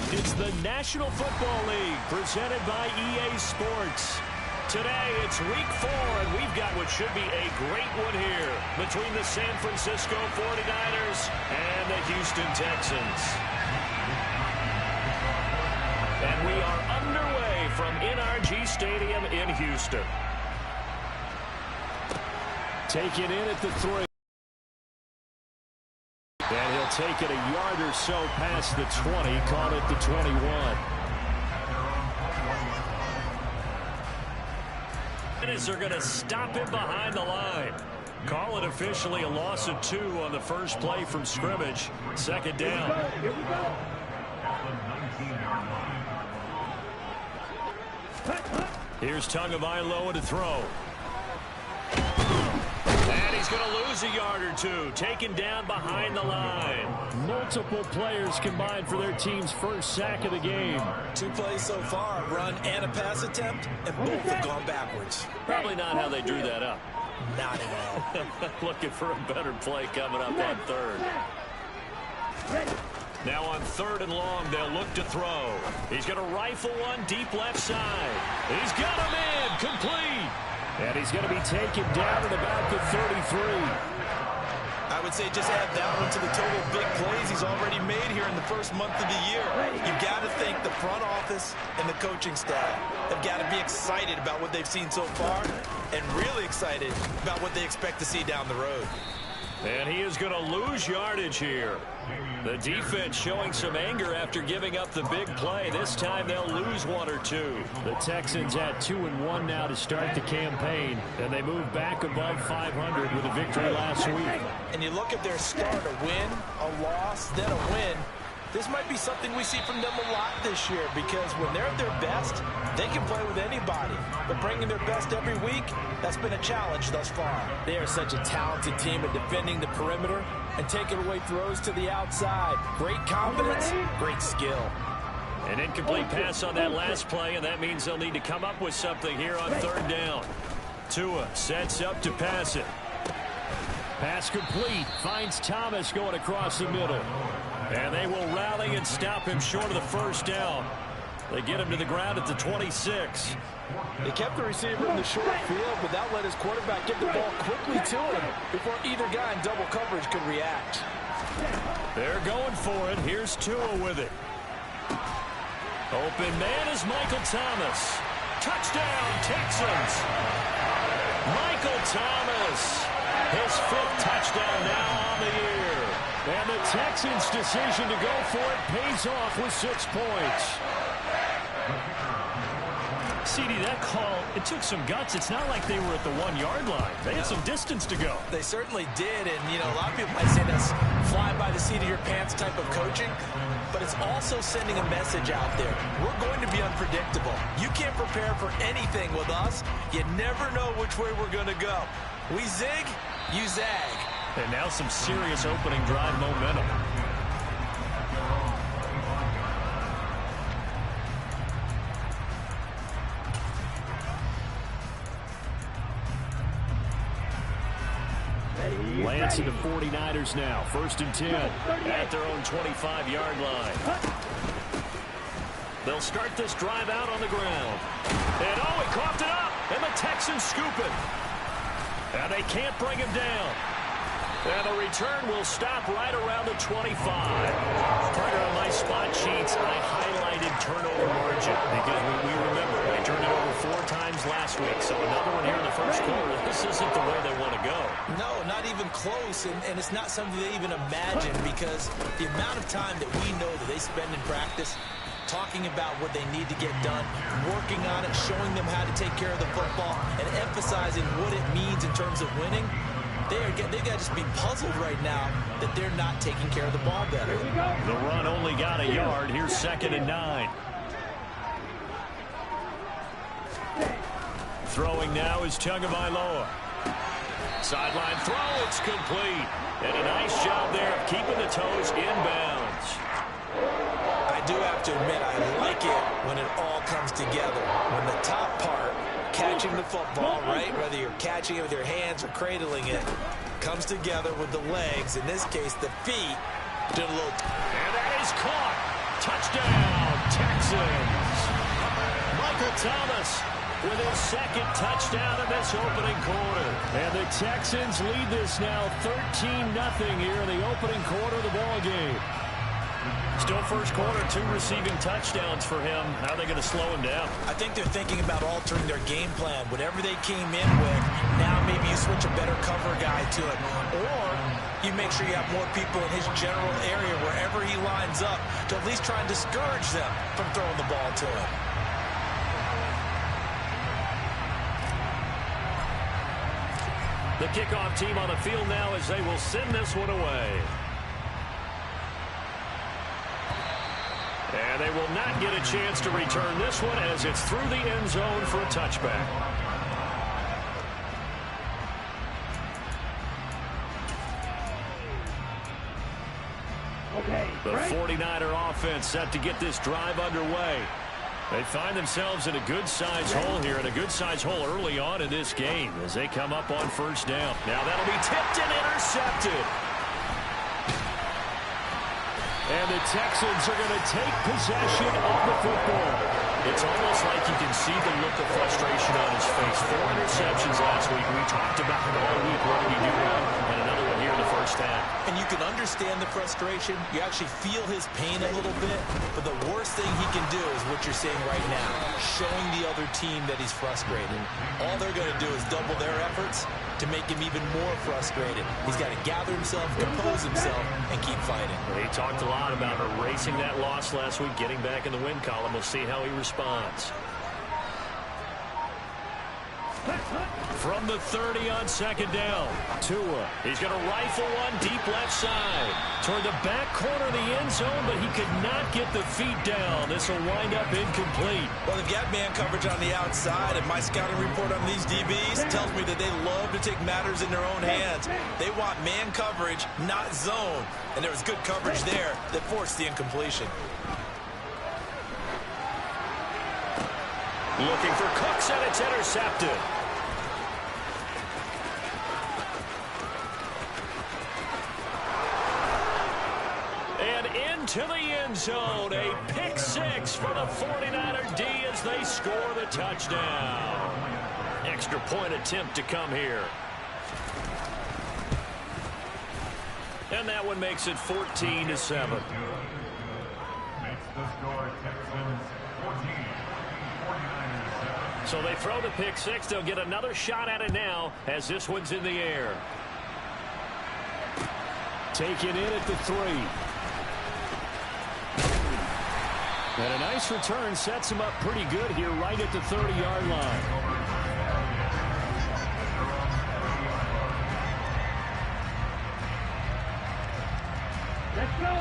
It's the National Football League presented by EA Sports. Today, it's week 4, and we've got what should be a great one here between the San Francisco 49ers and the Houston Texans. And we are underway from NRG Stadium in Houston. Taking in at the 3. And he'll take it a yard or so past the 20, caught at the 21. They're going to stop him behind the line. Call it officially a loss of 2 on the first play from scrimmage. Second down. Here we go. Here's Tagovailoa to throw. And he's going to lose a yard or 2, taken down behind the line. Multiple players combined for their team's first sack of the game. 2 plays so far, a run and a pass attempt, and both have gone backwards. Probably not how they drew that up. Not at all. Looking for a better play coming up on third. Now on 3rd and long, they'll look to throw. He's going to rifle one deep left side. He's got him in, complete. And he's going to be taken down at about the 33. I would say just add that one to the total big plays he's already made here in the first month of the year. You've got to think the front office and the coaching staff have got to be excited about what they've seen so far and really excited about what they expect to see down the road. And he is going to lose yardage here. The defense showing some anger after giving up the big play. This time they'll lose 1 or 2. The Texans at 2-1 now to start the campaign, and they move back above 500 with a victory last week. And you look at their start, a win, a loss, then a win. This might be something we see from them a lot this year, because when they're at their best, they can play with anybody. But bringing their best every week, that's been a challenge thus far. They are such a talented team at defending the perimeter and taking away throws to the outside. Great confidence, great skill. An incomplete pass on that last play, and that means they'll need to come up with something here on 3rd down. Tua sets up to pass it. Pass complete. Finds Thomas going across the middle. And they will rally and stop him short of the first down. They get him to the ground at the 26. They kept the receiver in the short field, but that let his quarterback get the ball quickly to him before either guy in double coverage could react. They're going for it. Here's Tua with it. Open man is Michael Thomas. Touchdown, Texans. Michael Thomas. His 5th touchdown now on the year. And the Texans' decision to go for it pays off with 6 points. CD, that call, it took some guts. It's not like they were at the 1-yard line. They had some distance to go. They certainly did, and, you know, a lot of people might say that's fly by the seat of your pants type of coaching, but it's also sending a message out there. We're going to be unpredictable. You can't prepare for anything with us. You never know which way we're going to go. We zig, you zag. And now some serious opening drive momentum. Lance and the 49ers now. 1st and 10 at their own 25-yard line. They'll start this drive out on the ground. And oh, he coughed it up. And the Texans scoop it. And they can't bring him down. And the return will stop right around the 25. Partner, on my spot sheets, I highlighted turnover margin because we remember they turned it over 4 times last week. So another one here in the first quarter. This isn't the way they want to go. No, not even close. And it's not something they even imagine, because the amount of time that we know that they spend in practice talking about what they need to get done, working on it, showing them how to take care of the football, and emphasizing what it means in terms of winning. They've got to just be puzzled right now that they're not taking care of the ball better. The run only got a yard. Here's 2nd and 9. Throwing now is Tagovailoa. Sideline throw, it's complete. And a nice job there of keeping the toes inbounds. I do have to admit, I like it when it all comes together. When the top part, catching the football, right, whether you're catching it with your hands or cradling it, comes together with the legs, in this case the feet, did a little. And that is caught. Touchdown. Texans. Michael Thomas with his second touchdown in this opening quarter. And the Texans lead this now 13-0 here in the opening quarter of the ball game. Still first quarter, 2 receiving touchdowns for him. How are they going to slow him down? I think they're thinking about altering their game plan. Whatever they came in with, now maybe you switch a better cover guy to it. Or you make sure you have more people in his general area wherever he lines up to at least try and discourage them from throwing the ball to him. The kickoff team on the field now as they will send this one away. And they will not get a chance to return this one as it's through the end zone for a touchback. The 49er offense set to get this drive underway. They find themselves in a good-sized hole here, and a good-sized hole early on in this game as they come up on first down. Now that'll be tipped and intercepted. And the Texans are going to take possession of the football. It's almost like you can see the look of frustration on his face. 4 interceptions last week. We talked about it all week. What did he do wrong? And another one here in the first half. And you can understand the frustration. You actually feel his pain a little bit. But the worst thing he can do is what you're saying right now, showing the other team that he's frustrated. All they're going to do is double their efforts to make him even more frustrated. He's got to gather himself, compose himself, and keep fighting. He talked a lot about erasing that loss last week, getting back in the win column. We'll see how he responds. From the 30 on second down, Tua. He's going to rifle one deep left side. Toward the back corner of the end zone, but he could not get the feet down. This will wind up incomplete. Well, they've got man coverage on the outside, and my scouting report on these DBs tells me that they love to take matters in their own hands. They want man coverage, not zone. And there was good coverage there that forced the incompletion. Looking for Cooks, and it's intercepted. And into the end zone, a pick 6 for the 49er D as they score the touchdown. Extra point attempt to come here. And that one makes it 14-7. Makes the score Texans 14. So they throw the pick 6. They'll get another shot at it now as this one's in the air. Taken in at the 3. And a nice return sets him up pretty good here right at the 30-yard line.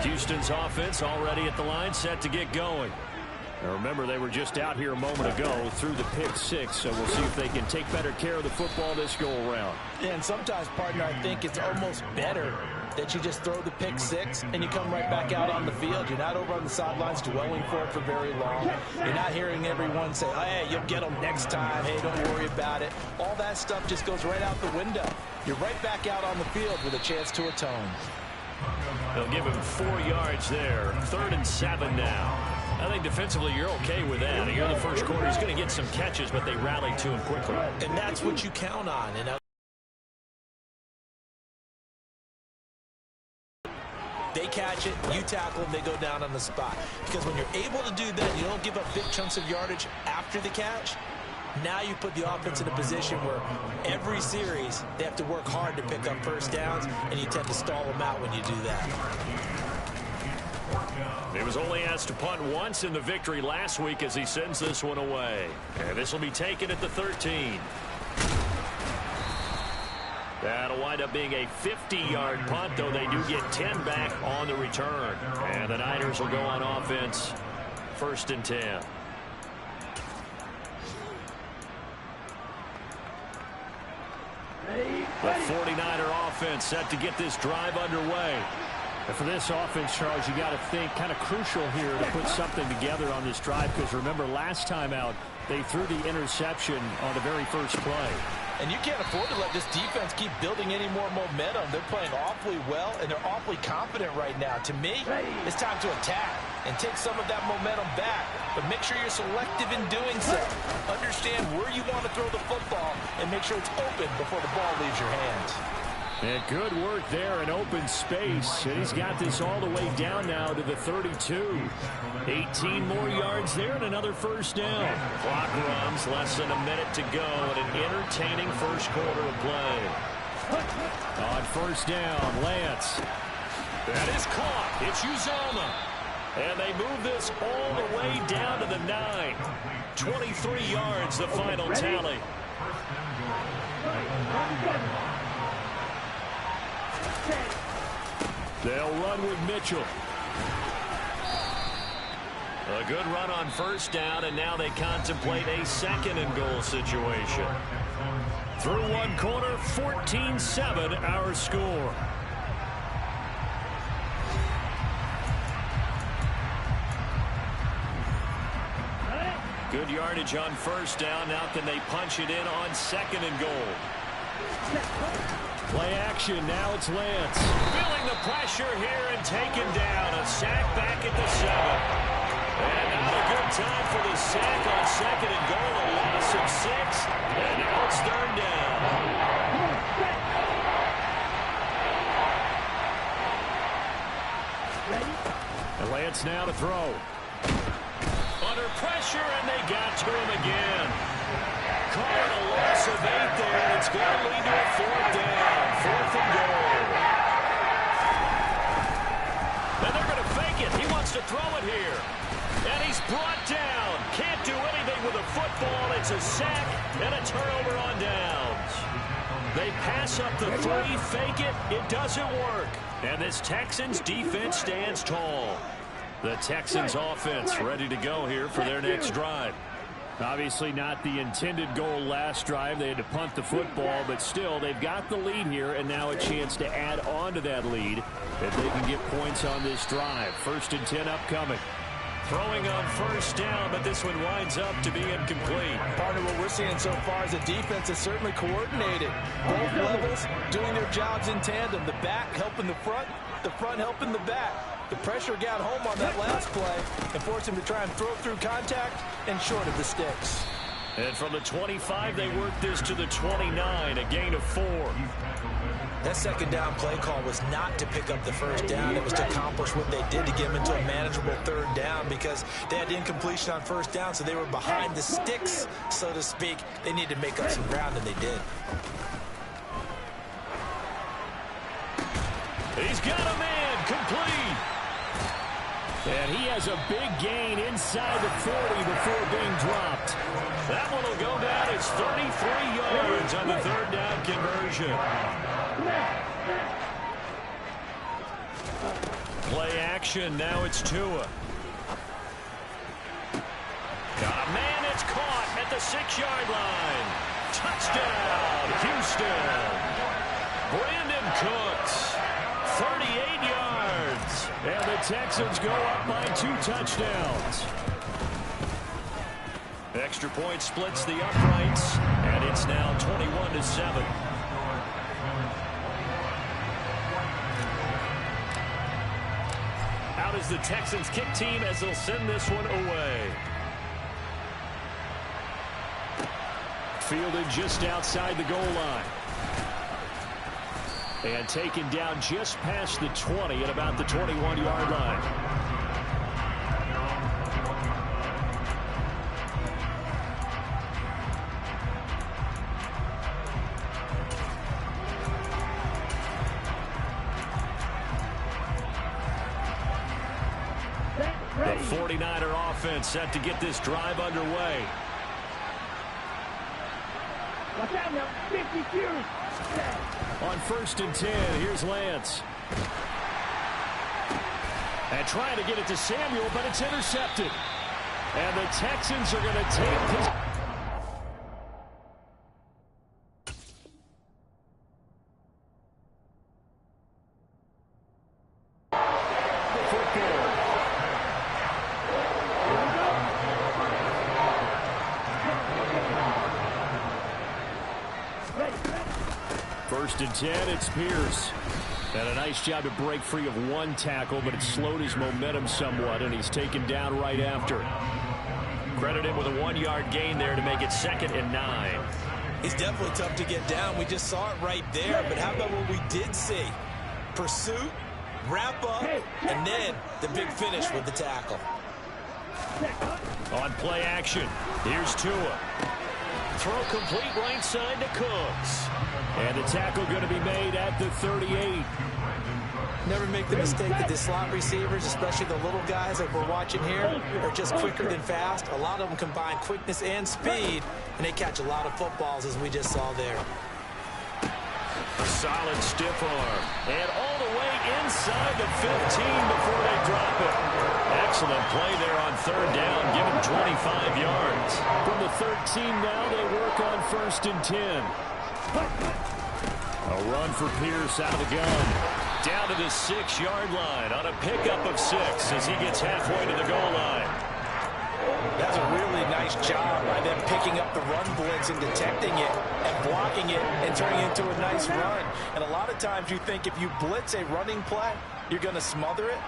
Houston's offense already at the line, set to get going. Now remember, they were just out here a moment ago through the pick 6, so we'll see if they can take better care of the football this go-around. Yeah, and sometimes, partner, I think it's almost better that you just throw the pick 6 and you come right back out on the field. You're not over on the sidelines dwelling for it for very long. You're not hearing everyone say, oh, hey, you'll get them next time. Hey, don't worry about it. All that stuff just goes right out the window. You're right back out on the field with a chance to atone. They'll give him 4 yards there. 3rd and 7 now. I think defensively you're okay with that. Here in the first quarter, he's going to get some catches, but they rallied to him quickly. And that's what you count on. And they catch it, you tackle them, they go down on the spot. Because when you're able to do that, you don't give up big chunks of yardage after the catch. Now you put the offense in a position where every series they have to work hard to pick up first downs, and you tend to stall them out when you do that. He was only asked to punt once in the victory last week as he sends this one away. And this will be taken at the 13. That'll wind up being a 50-yard punt, though they do get 10 back on the return. And the Niners will go on offense, 1st and 10. The 49er offense set to get this drive underway. And for this offense, Charles, you got to think kind of crucial here to put something together on this drive, because remember last time out they threw the interception on the very first play. And you can't afford to let this defense keep building any more momentum. They're playing awfully well, and they're awfully confident right now. To me, it's time to attack. and take some of that momentum back. But make sure you're selective in doing so. Understand where you want to throw the football and make sure it's open before the ball leaves your hands. And good work there in open space. And he's got this all the way down now to the 32. 18 more yards there and another first down. Clock runs, less than a minute to go in an entertaining first quarter of play. On first down, Lance. That is caught. It's Uzomah. And they move this all the way down to the 9. 23 yards, the final tally. They'll run with Mitchell. A good run on first down, and now they contemplate a second and goal situation. Through one quarter, 14-7 our score. Good yardage on first down. Now can they punch it in on second and goal? Play action. Now it's Lance. Feeling the pressure here and taken down. A sack back at the 7. And not a good time for the sack on second and goal. A loss of 6. And now it's third down. And Lance now to throw. Under pressure, and they got to him again. Calling a loss of 8 there, and it's going to lead to a fourth down. Fourth and goal. And they're going to fake it. He wants to throw it here. And he's brought down. Can't do anything with a football. It's a sack and a turnover on downs. They pass up the 3, fake it. It doesn't work. And this Texans defense stands tall. The Texans offense ready to go here for their next drive. Obviously not the intended goal last drive. They had to punt the football, but still they've got the lead here and now a chance to add on to that lead if they can get points on this drive. 1st and 10 upcoming. Throwing on first down, but this one winds up to be incomplete. Partner, what we're seeing so far is the defense is certainly coordinated. Both levels doing their jobs in tandem. The back helping the front helping the back. The pressure got home on that last play and forced him to try and throw through contact and short of the sticks. And from the 25, they worked this to the 29, a gain of 4. That second down play call was not to pick up the first down. It was to accomplish what they did to get them into a manageable third down because they had incompletion on first down, so they were behind the sticks, so to speak. They needed to make up some ground, and they did. He's got a man complete. And he has a big gain inside the 40 before being dropped. That one will go down. It's 33 yards on the third down conversion. Play action. Now it's Tua. Got a man that's caught at the 6-yard line. Touchdown, Houston. Brandon Cooks. 38 yards. And the Texans go up by 2 touchdowns. Extra point splits the uprights, and it's now 21-7. Out is the Texans kick team as they'll send this one away. Fielded just outside the goal line. And taken down just past the 20 at about the 21-yard line. The 49er offense set to get this drive underway. Watch out now, 52. On 1st and 10, here's Lance. And trying to get it to Samuel, but it's intercepted. And the Texans are going to take this. First and 10, it's Pierce. And a nice job to break free of one tackle, but it slowed his momentum somewhat, and he's taken down right after. Credit him with a 1-yard gain there to make it 2nd and 9. He's definitely tough to get down. We just saw it right there. But how about what we did see? Pursuit, wrap up, and then the big finish with the tackle. On play action, here's Tua. Throw complete right side to Cooks. And the tackle going to be made at the 38. Never make the mistake that the slot receivers, especially the little guys like we're watching here, are just quicker than fast. A lot of them combine quickness and speed, and they catch a lot of footballs, as we just saw there. A solid stiff arm. And all the way inside the 15 before they drop it. Excellent play there on 3rd down. Give him 25 yards. From the 13 now, they work on 1st and 10. A run for Pierce out of the gun. Down to the 6-yard line on a pickup of 6 as he gets halfway to the goal line. That's a really nice job by them picking up the run blitz and detecting it and blocking it and turning it into a nice run. And a lot of times you think if you blitz a running play, you're going to smother it.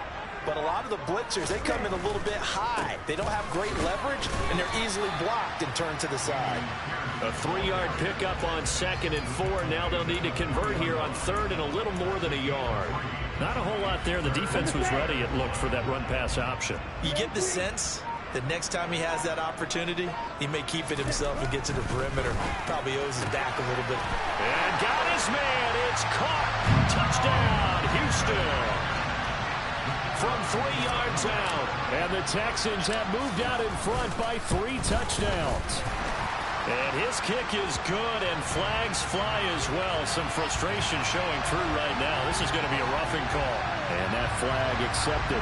But a lot of the blitzers, they come in a little bit high. They don't have great leverage, and they're easily blocked and turned to the side. A 3-yard pickup on 2nd and 4. Now they'll need to convert here on 3rd and a little more than a yard. Not a whole lot there. The defense was ready, it looked, for that run-pass option. You get the sense that next time he has that opportunity, he may keep it himself and get to the perimeter. Probably owes his back a little bit. And got his man. It's caught. Touchdown, Houston. From 3 yards out. And the Texans have moved out in front by 3 touchdowns. And his kick is good, and flags fly as well. Some frustration showing through right now. This is going to be a roughing call. And that flag accepted.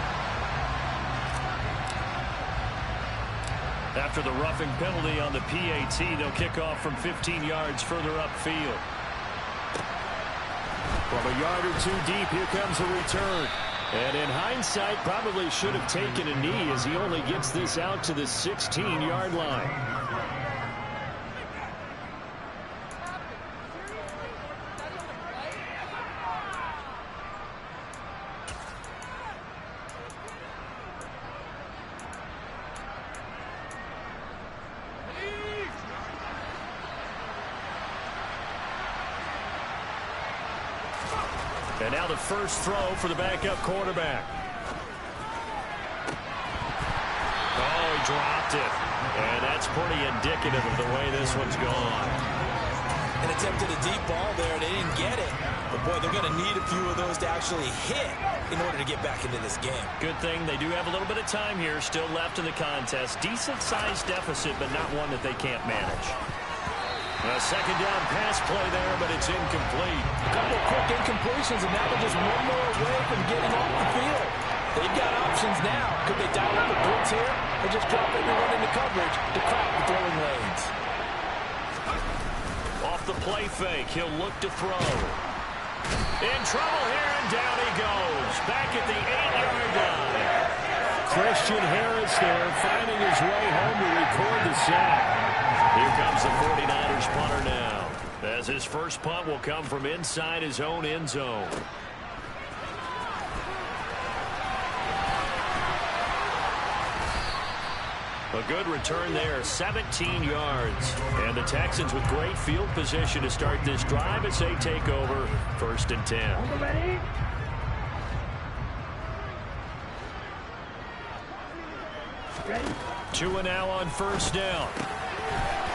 After the roughing penalty on the PAT, they'll kick off from 15 yards further upfield. From a yard or 2 deep, here comes a return. And in hindsight, probably should have taken a knee as he only gets this out to the 16-yard line. And now the first throw for the backup quarterback. Oh, he dropped it. And that's pretty indicative of the way this one's gone. And attempted a deep ball there, and they didn't get it. But, boy, they're going to need a few of those to actually hit in order to get back into this game. Good thing they do have a little bit of time here still left in the contest. Decent-sized deficit, but not one that they can't manage. A second down pass play there, but it's incomplete. A couple of quick incompletions, and now they're just one more away from getting off the field. They've got options now. Could they dial up a blitz here or just drop everyone into coverage to crack the throwing lanes? Off the play fake, he'll look to throw. In trouble here, and down he goes. Back at the 8-yard line. Christian Harris there, finding his way home to record the sack. Here comes the 49ers punter now, as his first punt will come from inside his own end zone. A good return there, 17 yards. And the Texans with great field position to start this drive as they take over 1st and 10. Ready? Ready? Tua now on 1st down.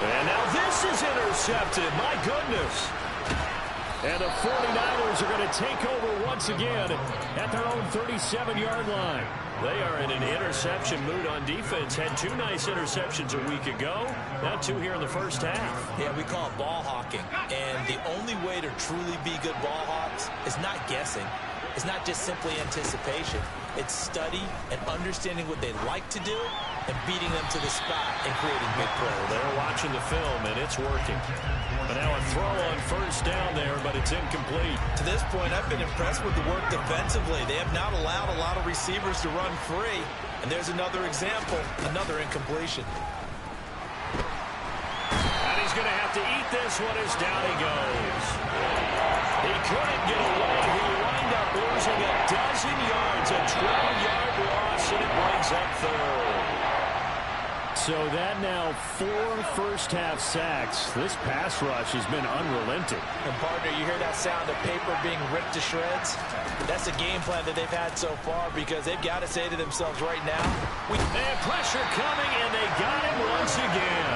And now this is intercepted. My goodness. And the 49ers are going to take over once again at their own 37-yard line. They are in an interception mood on defense. Had 2 nice interceptions a week ago. Now 2 here in the first half. Yeah, we call it ball hawking. And the only way to truly be good ball hawks is not guessing. It's not just simply anticipation. It's study and understanding what they like to do and beating them to the spot and creating big plays. They're watching the film, and it's working. But now a throw on 1st down there, but it's incomplete. To this point, I've been impressed with the work defensively. They have not allowed a lot of receivers to run free. And there's another example, another incompletion. And he's going to have to eat this one as down he goes. He couldn't get away. He lined up losing a dozen yards, a 12-yard loss, and it brings up third. So that now 4 first-half sacks. This pass rush has been unrelenting. And, partner, you hear that sound of paper being ripped to shreds? That's the game plan that they've had so far because they've got to say to themselves right now, we have pressure coming, and they got him once again.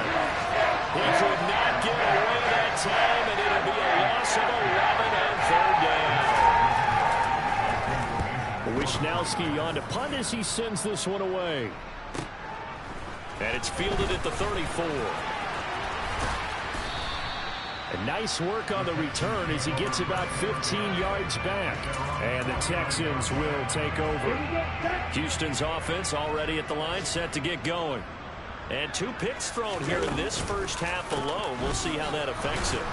He could not get away that time, and it'll be a loss of 11 on third down. Wishnowski on to punt as he sends this one away. And it's fielded at the 34. And nice work on the return as he gets about 15 yards back. And the Texans will take over. Houston's offense already at the line, set to get going. And 2 picks thrown here in this first half alone. We'll see how that affects him.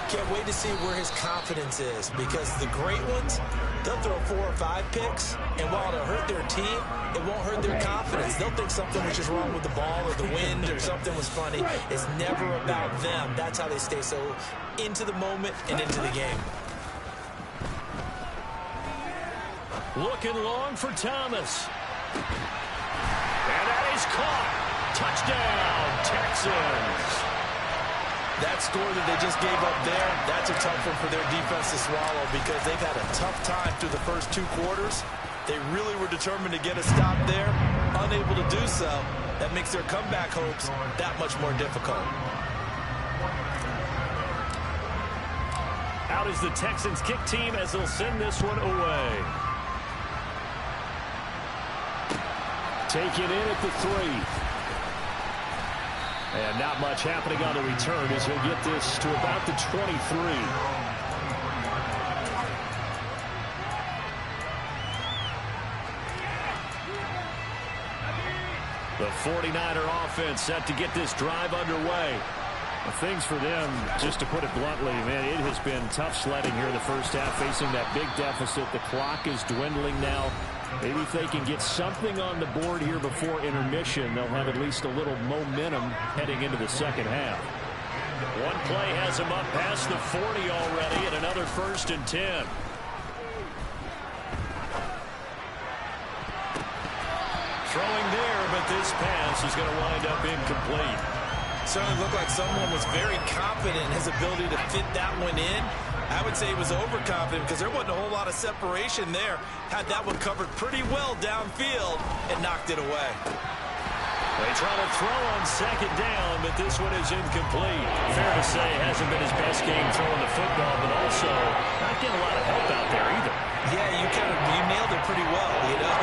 Can't wait to see where his confidence is because the great ones, they'll throw 4 or 5 picks, and while it'll hurt their team, it won't hurt their confidence. They'll think something was just wrong with the ball or the wind or something was funny. It's never about them. That's how they stay so into the moment and into the game. Looking long for Thomas. And that is caught. Touchdown, Texans. That score that they just gave up there, that's a tough one for their defense to swallow because they've had a tough time through the first 2 quarters. They really were determined to get a stop there, unable to do so. That makes their comeback hopes that much more difficult. Out is the Texans kick team as they'll send this one away. Take it in at the 3. And not much happening on the return as he'll get this to about the 23. The 49er offense set to get this drive underway. Things for them, just to put it bluntly, man, it has been tough sledding here in the first half, facing that big deficit. The clock is dwindling now. Maybe if they can get something on the board here before intermission, they'll have at least a little momentum heading into the second half. One play has him up past the 40 already, and another 1st and 10. Throwing there, but this pass is going to wind up incomplete. Certainly looked like someone was very confident in his ability to fit that one in. I would say he was overconfident because there wasn't a whole lot of separation there. Had that one covered pretty well downfield and knocked it away. They try to throw on 2nd down, but this one is incomplete. Fair to say, hasn't been his best game throwing the football, but also not getting a lot of help out there either. Yeah, you nailed it pretty well, you know.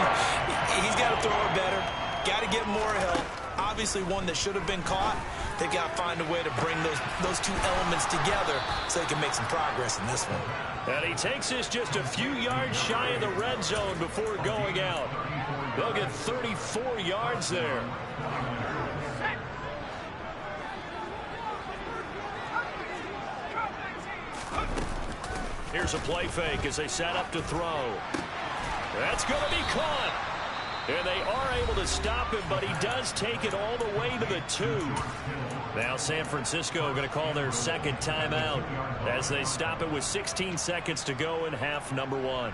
He's got to throw it better. Got to get more help. Obviously one that should have been caught. They got to find a way to bring those 2 elements together so they can make some progress in this one. And he takes this just a few yards shy of the red zone before going out. They'll get 34 yards there. Here's a play fake as they set up to throw. That's going to be caught. And they are able to stop him, but he does take it all the way to the 2. Now San Francisco going to call their 2nd timeout as they stop it with 16 seconds to go in half number 1.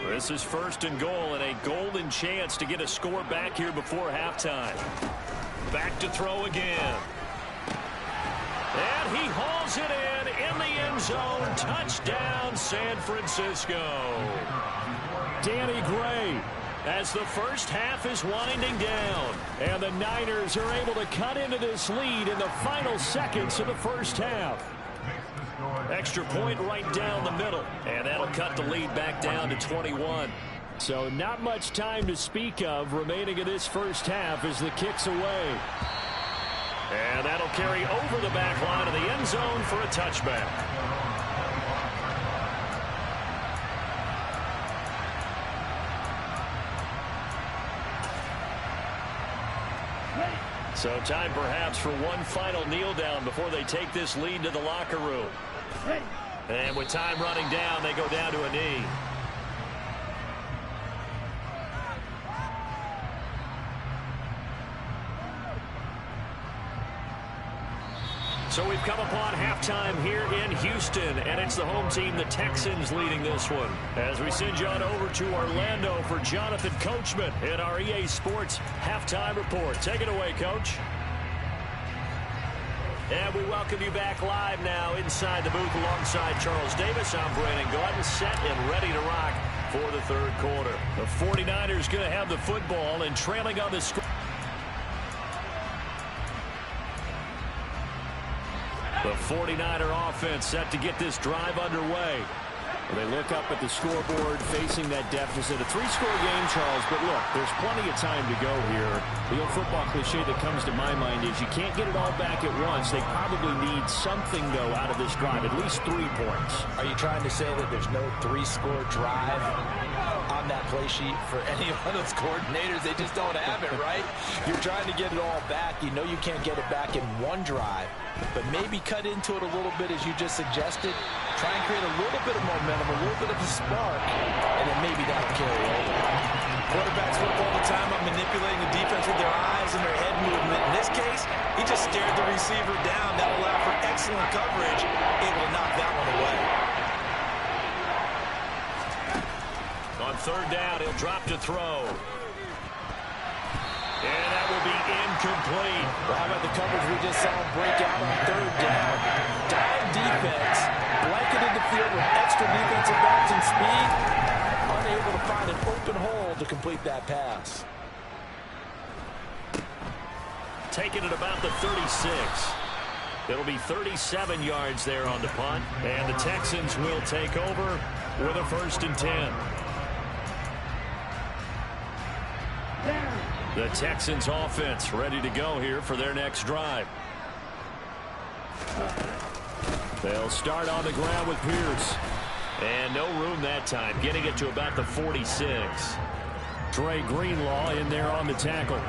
This is 1st and goal and a golden chance to get a score back here before halftime. Back to throw again. And he hauls it in the end zone. Touchdown, San Francisco. Danny Gray, as the first half is winding down. And the Niners are able to cut into this lead in the final seconds of the first half. Extra point right down the middle. And that'll cut the lead back down to 21. So not much time to speak of remaining in this first half as the kick's away. And that'll carry over the back line of the end zone for a touchback. So time perhaps for one final kneel down before they take this lead to the locker room. And with time running down, they go down to a knee. So we've come upon halftime here in Houston, and it's the home team, the Texans, leading this one. As we send you on over to Orlando for Jonathan Coachman in our EA Sports halftime report. Take it away, Coach. And we welcome you back live now inside the booth alongside Charles Davis. I'm Brandon Gaudin, set and ready to rock for the third quarter. The 49ers going to have the football and trailing on the score. The 49er offense set to get this drive underway. They look up at the scoreboard facing that deficit. A three-score game, Charles, but look, there's plenty of time to go here. The old football cliche that comes to my mind is you can't get it all back at once. They probably need something, though, out of this drive, at least 3 points. Are you trying to say that there's no three-score drive on that play sheet for any of those coordinators? They just don't have it, right? You're trying to get it all back. You know you can't get it back in one drive, but maybe cut into it a little bit as you just suggested. Try and create a little bit of momentum, a little bit of a spark, and then maybe that'll carry over. Quarterbacks work all the time on manipulating the defense with their eyes and their head movement. In this case, he just stared the receiver down. That allowed for excellent coverage, able to knock that one away. On third down, he'll drop to throw. And that will be incomplete. Well, how about the coverage we just saw break out on third down? Dime defense, blanketed the field with extra defensive backs and speed, unable to find an open hole to complete that pass. Taken at about the 36. It'll be 37 yards there on the punt, and the Texans will take over with a 1st and 10. The Texans offense ready to go here for their next drive. They'll start on the ground with Pierce. And no room that time, getting it to about the 46. Dre Greenlaw in there on the tackle.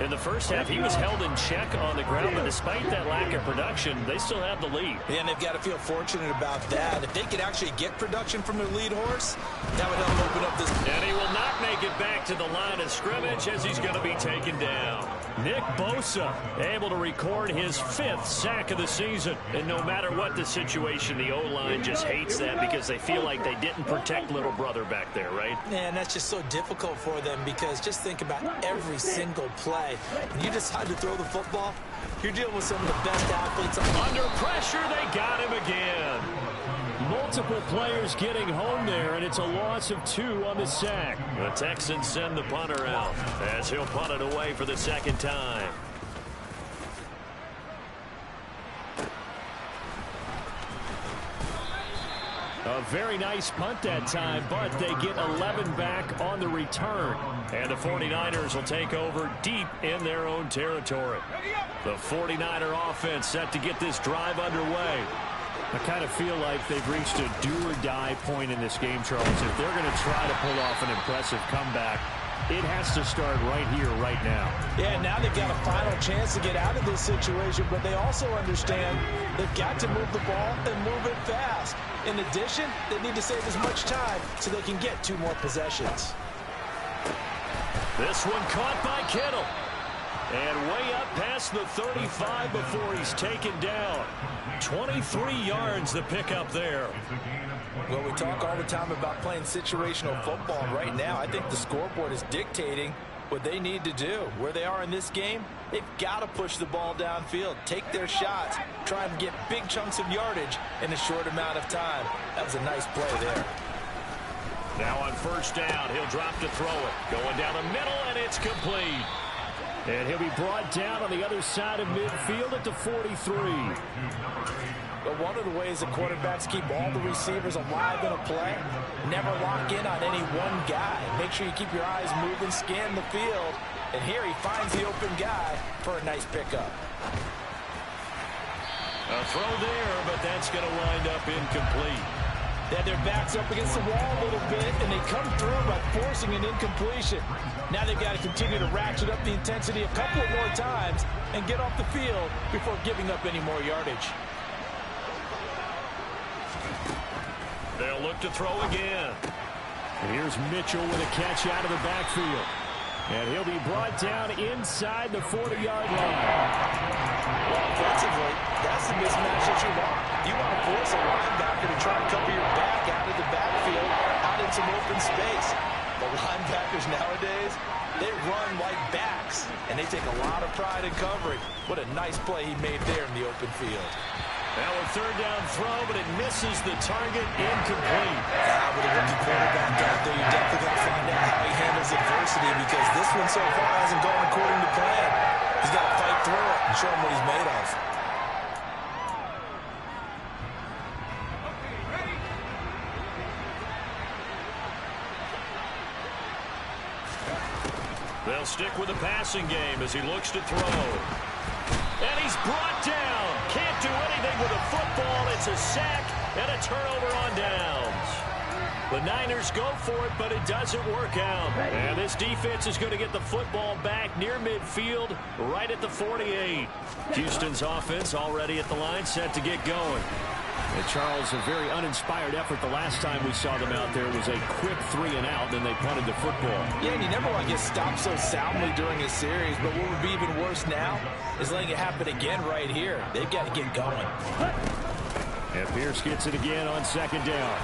In the first half, he was held in check on the ground, but despite that lack of production, they still have the lead. And they've got to feel fortunate about that. If they could actually get production from their lead horse, that would help open up this. And he will not make it back to the line of scrimmage as he's going to be taken down. Nick Bosa able to record his 5th sack of the season. And no matter what the situation, the O-line just hates that because they feel like they didn't protect little brother back there, right? Man, that's just so difficult for them because just think about every single play. When you decide to throw the football, you're dealing with some of the best athletes. Under pressure, they got him again. Multiple players getting home there, and it's a loss of 2 on the sack. The Texans send the punter out as he'll punt it away for the 2nd time. A very nice punt that time, but they get 11 back on the return. And the 49ers will take over deep in their own territory. The 49er offense set to get this drive underway. I kind of feel like they've reached a do-or-die point in this game, Charles. If they're going to try to pull off an impressive comeback, it has to start right here, right now. Yeah, now they've got a final chance to get out of this situation, but they also understand they've got to move the ball and move it fast. In addition, they need to save as much time so they can get 2 more possessions. This one caught by Kittle. And way up past the 35 before he's taken down. 23 yards the pickup there. Well, we talk all the time about playing situational football. Right now, I think the scoreboard is dictating what they need to do. Where they are in this game, they've got to push the ball downfield, take their shots, try and get big chunks of yardage in a short amount of time. That was a nice play there. Now on 1st down, he'll drop to throw it. Going down the middle, and it's complete. And he'll be brought down on the other side of midfield at the 43. But one of the ways that quarterbacks keep all the receivers alive in a play, never lock in on any one guy. Make sure you keep your eyes moving, scan the field. And here he finds the open guy for a nice pickup. A throw there, but that's going to wind up incomplete. They had their backs up against the wall a little bit, and they come through by forcing an incompletion. Now they've got to continue to ratchet up the intensity a couple of more times and get off the field before giving up any more yardage. They'll look to throw again. And here's Mitchell with a catch out of the backfield. And he'll be brought down inside the 40-yard line. Well, offensively, that's the mismatch that you want. You want to force a linebacker to try and cover your back out of the backfield, out in some open space. The linebackers nowadays, they run like backs, and they take a lot of pride in covering. What a nice play he made there in the open field. Now a third down throw, but it misses the target, incomplete. With a rookie quarterback out there, you definitely got to find out how he handles adversity, because this one so far hasn't gone according to plan. He's got to fight through it and show him what he's made of. They'll stick with the passing game as he looks to throw. And he's brought down. Can't do anything with a football. It's a sack and a turnover on downs. The Niners go for it, but it doesn't work out. And this defense is going to get the football back near midfield, right at the 48. Houston's offense already at the line, set to get going. And Charles, a very uninspired effort the last time we saw them out there was a quick 3-and-out, then they punted the football. Yeah, and you never want to get stopped so soundly during a series, but what would be even worse now is letting it happen again right here. They've got to get going. And Pierce gets it again on second down.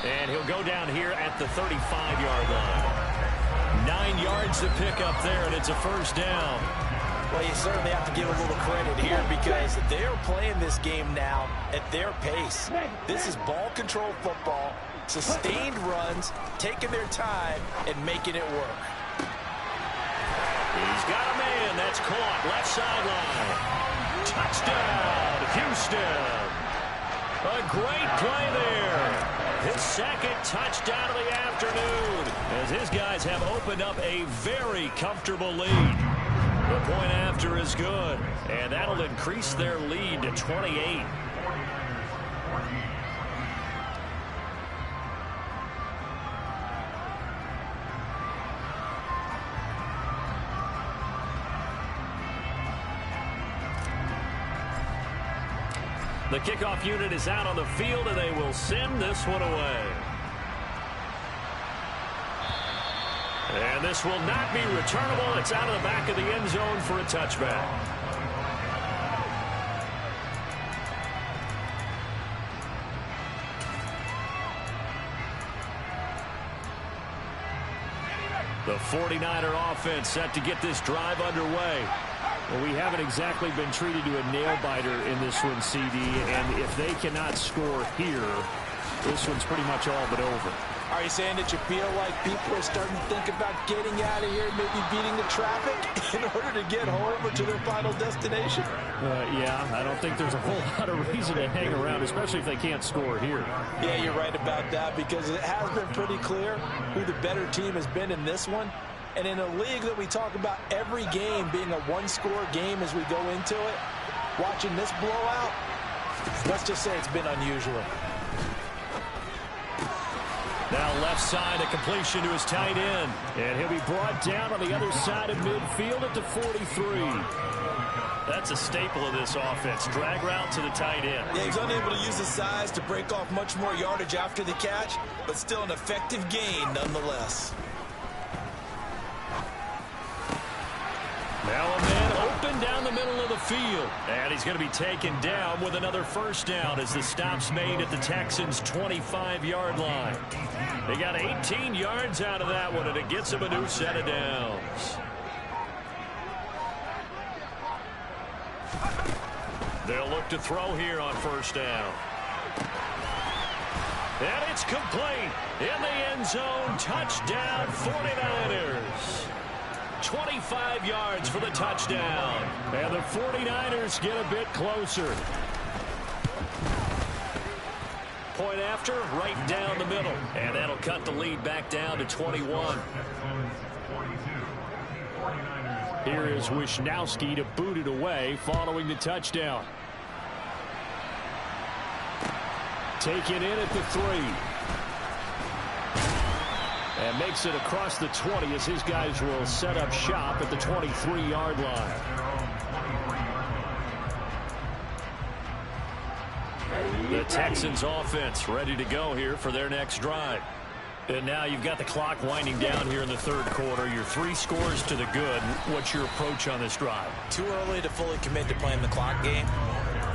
And he'll go down here at the 35-yard line. 9 yards to pick up there, and it's a first down. Well, you certainly have to give a little credit here because they're playing this game now at their pace. This is ball control football, sustained runs, taking their time, and making it work. He's got a man. That's caught. Left sideline. Touchdown, Houston. A great play there. His second touchdown of the afternoon as his guys have opened up a very comfortable lead. The point after is good, and that'll increase their lead to 28. The kickoff unit is out on the field, and they will send this one away. And this will not be returnable. It's out of the back of the end zone for a touchback. The 49er offense set to get this drive underway. Well, we haven't exactly been treated to a nail-biter in this one, CD, and if they cannot score here, this one's pretty much all but over. Are you saying that you feel like people are starting to think about getting out of here, maybe beating the traffic in order to get home or to their final destination? Yeah, I don't think there's a whole lot of reason to hang around, especially if they can't score here. Yeah, you're right about that because it has been pretty clear who the better team has been in this one. And in a league that we talk about every game being a one-score game as we go into it, watching this blowout, let's just say it's been unusual. Now left side, a completion to his tight end. And he'll be brought down on the other side of midfield at the 43. That's a staple of this offense. Drag route to the tight end. Yeah, he's unable to use his size to break off much more yardage after the catch, but still an effective gain nonetheless. Now a man open down the middle of the field. And he's going to be taken down with another first down as the stop's made at the Texans' 25-yard line. They got 18 yards out of that one, and it gets them a new set of downs. They'll look to throw here on first down. And it's complete. In the end zone, touchdown 49ers. 25 yards for the touchdown. And the 49ers get a bit closer. Point after, right down the middle. And that'll cut the lead back down to 21. Here is Wisnowski to boot it away following the touchdown. Taken in at the 3. And makes it across the 20 as his guys will set up shop at the 23-yard line. The Texans offense ready to go here for their next drive. And now you've got the clock winding down here in the third quarter. You're 3 scores to the good. What's your approach on this drive? Too early to fully commit to playing the clock game.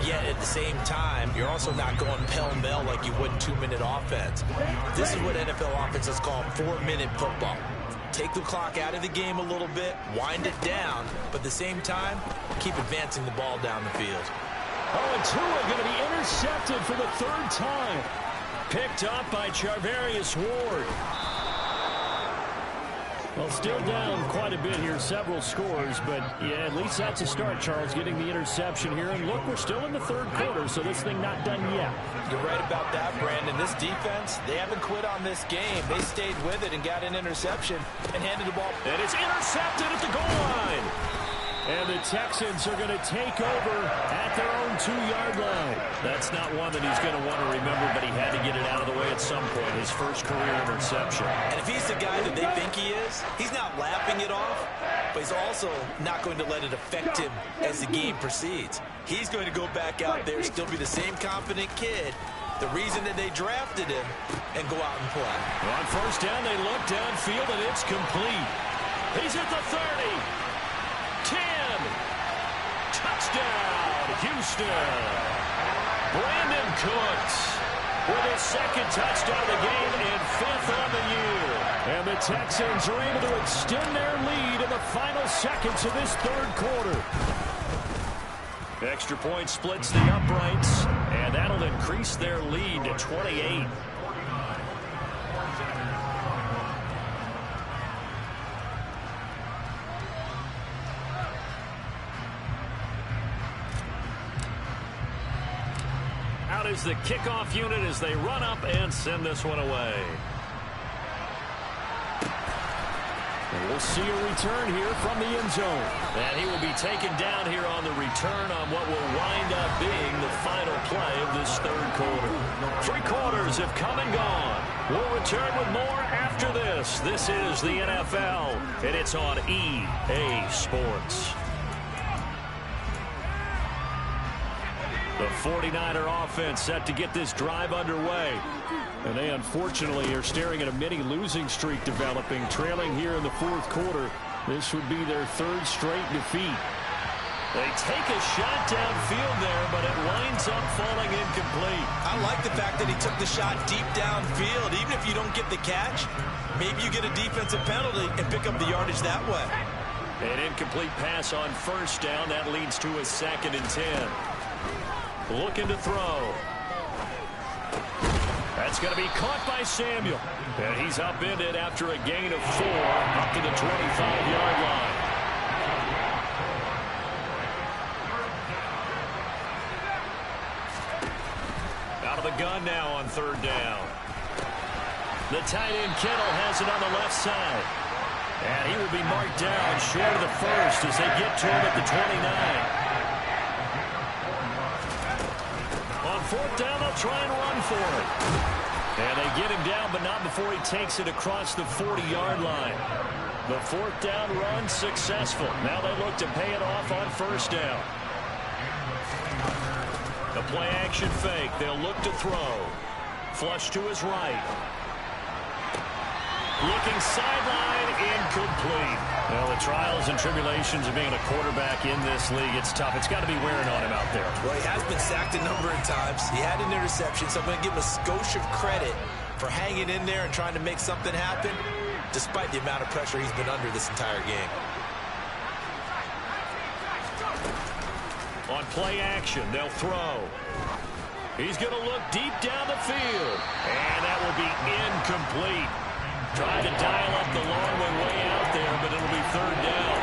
Yet at the same time, you're also not going pell-mell like you would 2-minute offense. This is what NFL offenses call 4-minute football. Take the clock out of the game a little bit, wind it down, but at the same time, keep advancing the ball down the field. Oh, and Tua going to be intercepted for the 3rd time. Picked up by Charvarius Ward. Well, still down quite a bit here, several scores, but yeah, at least that's a start, Charles, getting the interception here. And look, we're still in the third quarter, so this thing not done yet. You're right about that, Brandon. This defense, they haven't quit on this game. They stayed with it and got an interception and handed the ball. And it's intercepted at the goal line. And the Texans are going to take over at their own 2-yard line. That's not one that he's going to want to remember, but he had to get it out of the way at some point, his first career interception. And if he's the guy that they think he is, he's not laughing it off, but he's also not going to let it affect him as the game proceeds. He's going to go back out there, still be the same confident kid, the reason that they drafted him, and go out and play. On first down, they look downfield, and it's complete. He's at the 30. 10. Touchdown, Houston. Brandon Cooks with his 2nd touchdown of the game and 5th on the year. And the Texans are able to extend their lead in the final seconds of this third quarter. Extra point splits the uprights, and that'll increase their lead to 28. Out is the kickoff unit as they run up and send this one away. And we'll see a return here from the end zone. And he will be taken down here on the return on what will wind up being the final play of this third quarter. 3 quarters have come and gone. We'll return with more after this. This is the NFL, and it's on EA Sports. The 49er offense set to get this drive underway. And they unfortunately are staring at a mini losing streak developing, trailing here in the 4th quarter. This would be their 3rd straight defeat. They take a shot downfield there, but it winds up falling incomplete. I like the fact that he took the shot deep downfield. Even if you don't get the catch, maybe you get a defensive penalty and pick up the yardage that way. An incomplete pass on first down. That leads to a 2nd and 10. Looking to throw. That's going to be caught by Samuel. And he's upended after a gain of 4 up to the 25-yard line. Out of the gun now on 3rd down. The tight end Kittle has it on the left side. And he will be marked down short of the 1st as they get to him at the 29. On 4th down, they'll try and run for it. And they get him down, but not before he takes it across the 40-yard line. The 4th down run successful. Now they look to pay it off on 1st down. The play action fake. They'll look to throw. Flush to his right. Looking sideline, incomplete. Well, the trials and tribulations of being a quarterback in this league, it's tough. It's got to be wearing on him out there. Well, he has been sacked a number of times. He had an interception, so I'm going to give him a skosh of credit for hanging in there and trying to make something happen, despite the amount of pressure he's been under this entire game. On play action, they'll throw. He's going to look deep down the field. And that will be incomplete. Trying to dial up the long way out there, but it'll be 3rd down.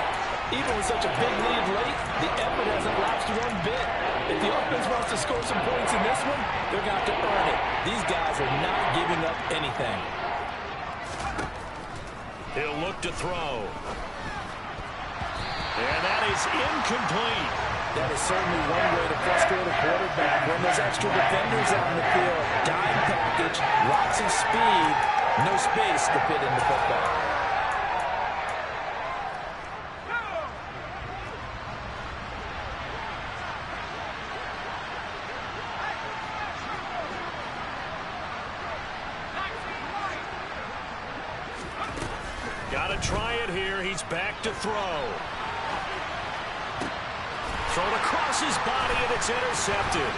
Even with such a big lead late, the effort hasn't lapsed one bit. If the offense wants to score some points in this one, they're going to have to earn it. These guys are not giving up anything. He'll look to throw. And that is incomplete. That is certainly one way to frustrate a quarterback. When there's extra defenders out in the field, dime package, lots of speed, no space to fit in the football. to try it here. He's back to throw. Thrown across his body, and it's intercepted.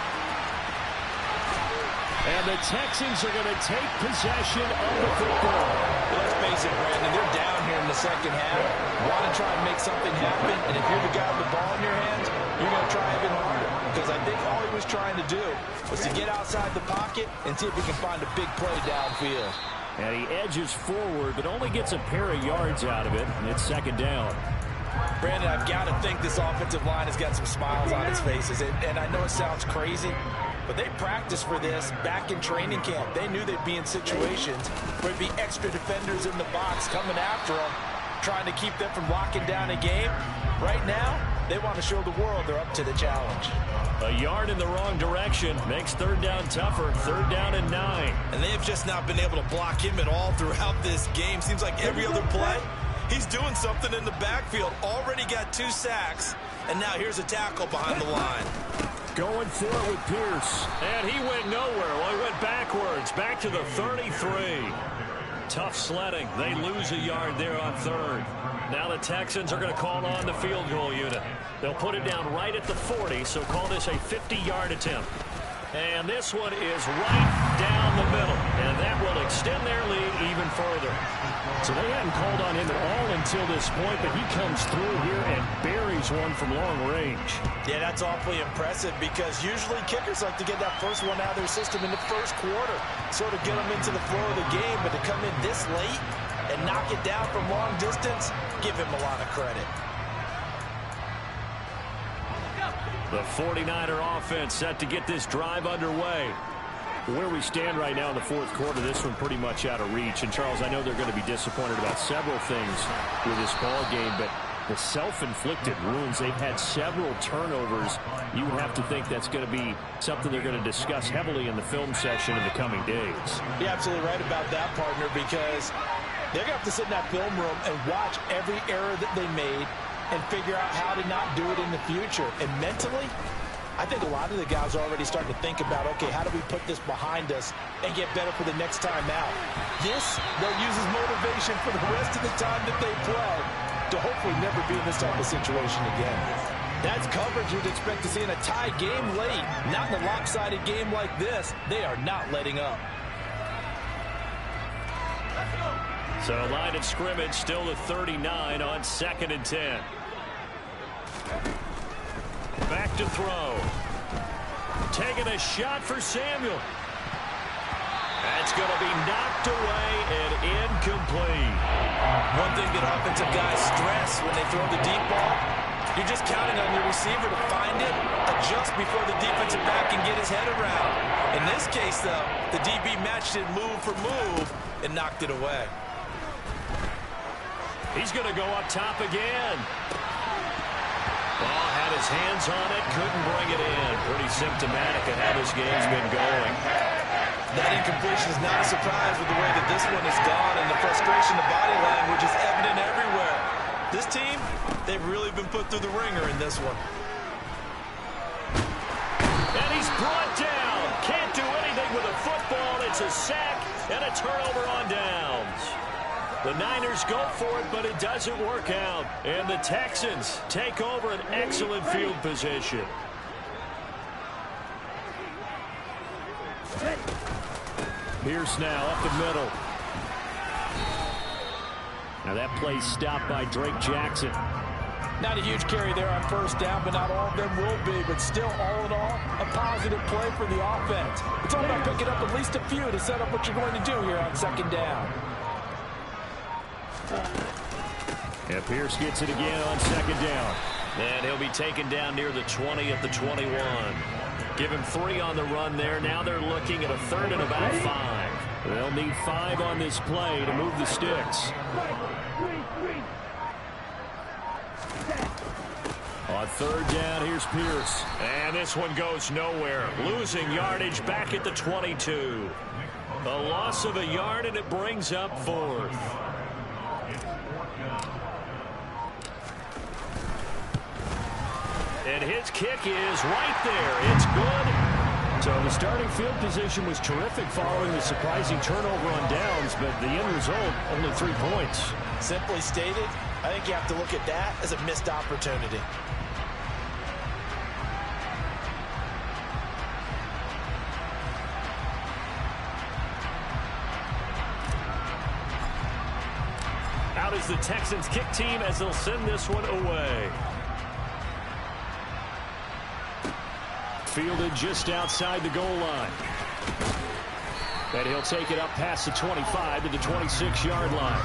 And the Texans are going to take possession of the football. Well, let's face it, Brandon, they're down here in the second half. Want to try and make something happen, and if you're the guy with the ball in your hands, you're going to try even harder. Because I think all he was trying to do was to get outside the pocket and see if he can find a big play downfield. And he edges forward, but only gets a pair of yards out of it, and it's second down. Brandon, I've got to think this offensive line has got some smiles on its faces. And I know it sounds crazy, but they practiced for this back in training camp. They knew they'd be in situations where there'd be extra defenders in the box coming after them, trying to keep them from locking down a game. Right now, they want to show the world they're up to the challenge. A yard in the wrong direction makes third down tougher. Third down and 9. And they have just not been able to block him at all throughout this game. Seems like every other play, he's doing something in the backfield. Already got 2 sacks, and now here's a tackle behind the line. Going for it with Pierce. And he went nowhere. Well, he went backwards, back to the 33. Tough sledding. They lose a yard there on third. Now the Texans are going to call on the field goal unit. They'll put it down right at the 40, so call this a 50-yard attempt. And this one is right down the middle, and that will extend their lead even further. So they hadn't called on him at all until this point, but he comes through here and buries one from long range. Yeah, that's awfully impressive because usually kickers like to get that first one out of their system in the first quarter, sort of get them into the flow of the game, but to come in this late and knock it down from long distance, give him a lot of credit. The 49er offense set to get this drive underway. Where we stand right now in the fourth quarter, this one pretty much out of reach. And, Charles, I know they're going to be disappointed about several things with this ball game, but the self-inflicted wounds, they've had several turnovers. You would have to think that's going to be something they're going to discuss heavily in the film session in the coming days. You're absolutely right about that, partner, because they're going to have to sit in that film room and watch every error that they made and figure out how to not do it in the future. And mentally, I think a lot of the guys are already starting to think about, okay, how do we put this behind us and get better for the next time out? This, they'll use as motivation for the rest of the time that they play to hopefully never be in this type of situation again. That's coverage you'd expect to see in a tie game late. Not in a lopsided game like this. They are not letting up. So line of scrimmage still the 39 on 2nd and 10. Back to throw. Taking a shot for Samuel. That's going to be knocked away and incomplete. One thing that offensive guys stress when they throw the deep ball, you're just counting on your receiver to find it, adjust before the defensive back can get his head around. In this case, though, the DB matched it move for move and knocked it away. He's going to go up top again. Ball had his hands on it, couldn't bring it in. Pretty symptomatic of how this game's been going. That incompletion is not a surprise with the way that this one has gone, and the frustration of body language is evident everywhere. This team, they've really been put through the ringer in this one. And he's brought down. Can't do anything with a football. It's a sack and a turnover on downs. The Niners go for it, but it doesn't work out. And the Texans take over an excellent field position. Pierce now up the middle. Now that play stopped by Drake Jackson. Not a huge carry there on first down, but not all of them will be. But still, all in all, a positive play for the offense. It's all about picking up at least a few to set up what you're going to do here on second down. And Pierce gets it again on second down. And he'll be taken down near the 20 at the 21. Give him 3 on the run there. Now they're looking at a third and about 5. They'll need 5 on this play to move the sticks. On third down, here's Pierce. And this one goes nowhere. Losing yardage back at the 22. A loss of a yard, and it brings up 4th. And his kick is right there. It's good So the starting field position was terrific following the surprising turnover on downs, but the end result, only 3 points. Simply stated, I think you have to look at that as a missed opportunity. Out is the Texans kick team as they'll send this one away. Fielded just outside the goal line. And he'll take it up past the 25 to the 26-yard line.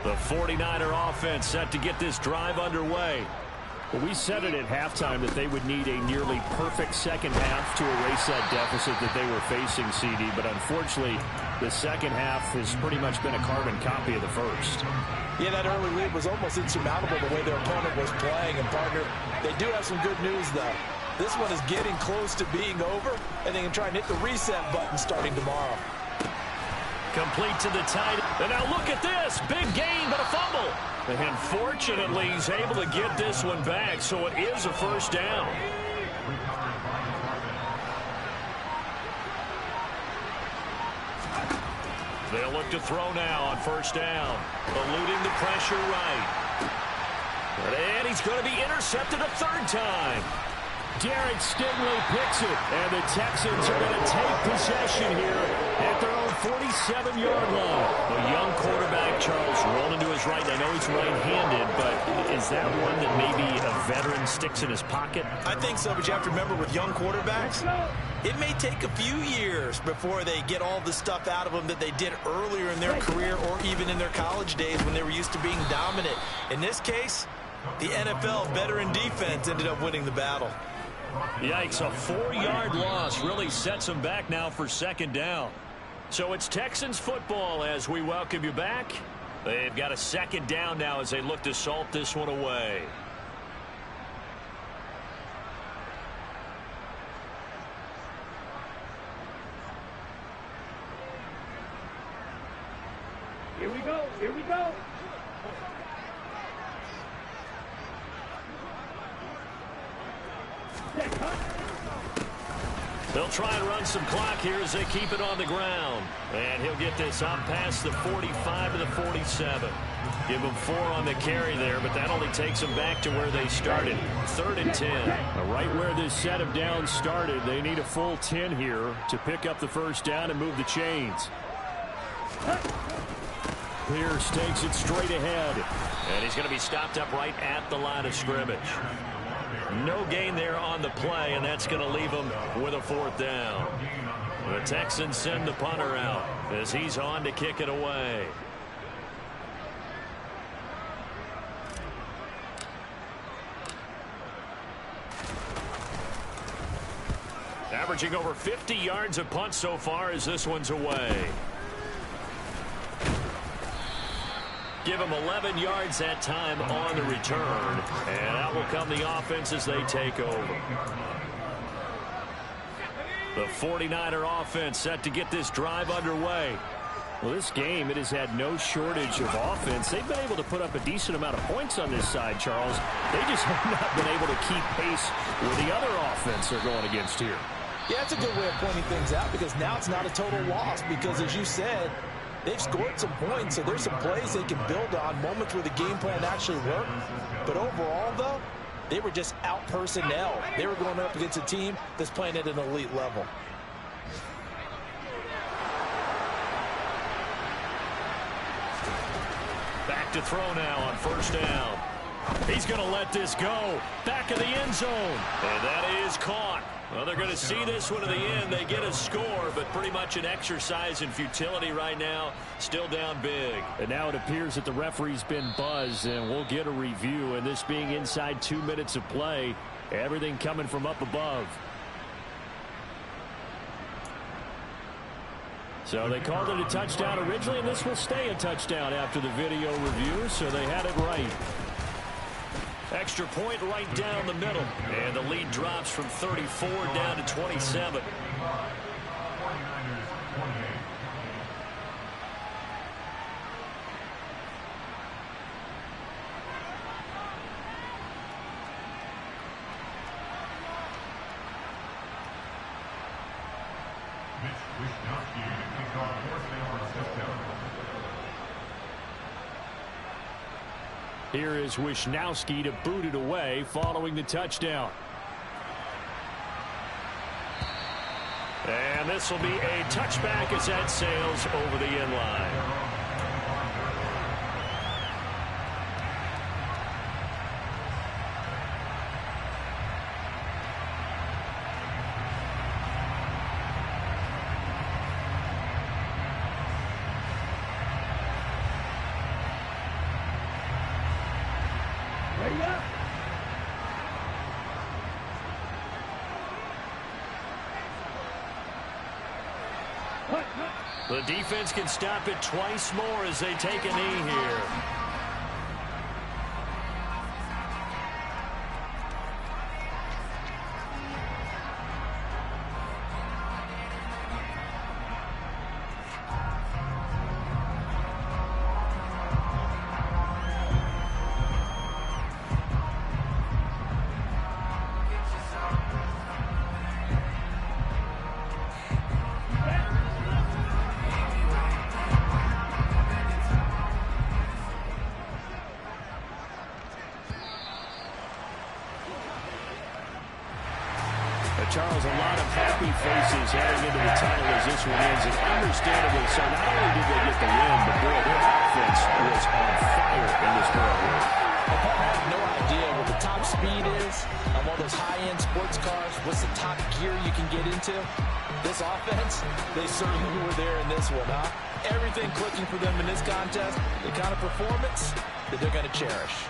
The 49er offense set to get this drive underway. Well, we said it at halftime that they would need a nearly perfect second half to erase that deficit that they were facing, CD. But unfortunately, the second half has pretty much been a carbon copy of the first. Yeah, that early lead was almost insurmountable the way their opponent was playing. And, partner, they do have some good news, though. This one is getting close to being over, and they can try and hit the reset button starting tomorrow. Complete to the tight end. And now look at this. Big gain, but a fumble. And fortunately, he's able to get this one back, so it is a first down. They'll look to throw now on first down. Eluding the pressure right. And he's going to be intercepted a third time. Derek Stingley picks it, and the Texans are going to take possession here at their own 47-yard line. A young quarterback, Charles, rolling to his right. I know he's right-handed, but is that one that maybe a veteran sticks in his pocket? I think so, but you have to remember with young quarterbacks, it may take a few years before they get all the stuff out of them that they did earlier in their career or even in their college days when they were used to being dominant. In this case, the NFL veteran defense ended up winning the battle. Yikes, a 4-yard loss really sets them back now for second down. So it's Texans football as we welcome you back. They've got a second down now as they look to salt this one away. Here we go. Here we go. They'll try and run some clock here as they keep it on the ground. And he'll get this up past the 45 to the 47. Give them 4 on the carry there, but that only takes them back to where they started. 3rd and 10. Right where this set of downs started, they need a full 10 here to pick up the first down and move the chains. Pierce takes it straight ahead. And he's going to be stopped up right at the line of scrimmage. No gain there on the play, and that's going to leave him with a 4th down. The Texans send the punter out as he's on to kick it away. Averaging over 50 yards a punt so far as this one's away. Give them 11 yards that time on the return. And out will come the offense as they take over. The 49er offense set to get this drive underway. Well, this game, it has had no shortage of offense. They've been able to put up a decent amount of points on this side, Charles. They just have not been able to keep pace with the other offense they're going against here. Yeah, it's a good way of pointing things out because now it's not a total loss because, as you said, they've scored some points, so there's some plays they can build on, moments where the game plan actually worked. But overall, though, they were just out personnel. They were going up against a team that's playing at an elite level. Back to throw now on first down. He's going to let this go. Back of the end zone. And that is caught. Well, they're going to see this one to the end. They get a score, but pretty much an exercise in futility right now. Still down big. And now it appears that the referee's been buzzed, and we'll get a review. And this being inside 2 minutes of play, everything coming from up above. So they called it a touchdown originally, and this will stay a touchdown after the video review, so they had it right. Extra point right down the middle. And the lead drops from 34 down to 27. Here is Wisnowski to boot it away following the touchdown. And this will be a touchback as that sails over the end line. Ready up. The defense can stop it twice more as they take a knee here. Charles, a lot of happy faces heading into the tunnel as this one ends, and understandably so. Not only did they get the win, but boy, their offense was on fire in this ball game. I have no idea what the top speed is on one of those high-end sports cars. What's the top gear you can get into? This offense, they certainly were there in this one, huh? Everything clicking for them in this contest, the kind of performance that they're going to cherish.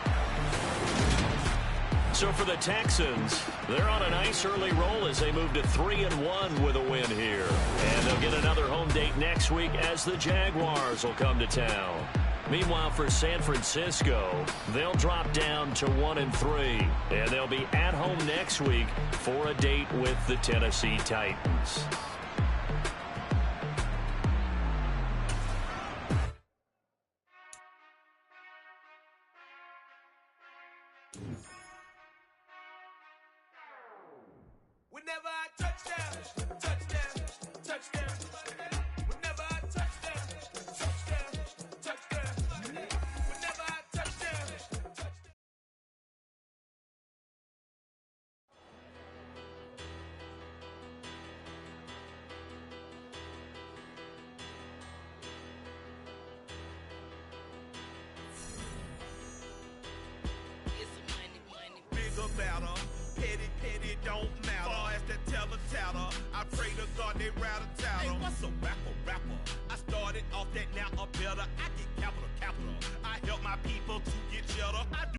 So for the Texans, they're on a nice early roll as they move to 3-1 with a win here. And they'll get another home date next week as the Jaguars will come to town. Meanwhile, for San Francisco, they'll drop down to 1-3. And they'll be at home next week for a date with the Tennessee Titans. Whenever I touchdown, touchdown, touchdown. Whenever I touchdown, touchdown, touchdown. Whenever I touchdown, touchdown. Bigger, better, petty, don't matter. Far as that teller, I pray to God they rattle tattle. Hey, what's a rapper? I started off that, now a better. I get capital. I help my people to get cheddar. I do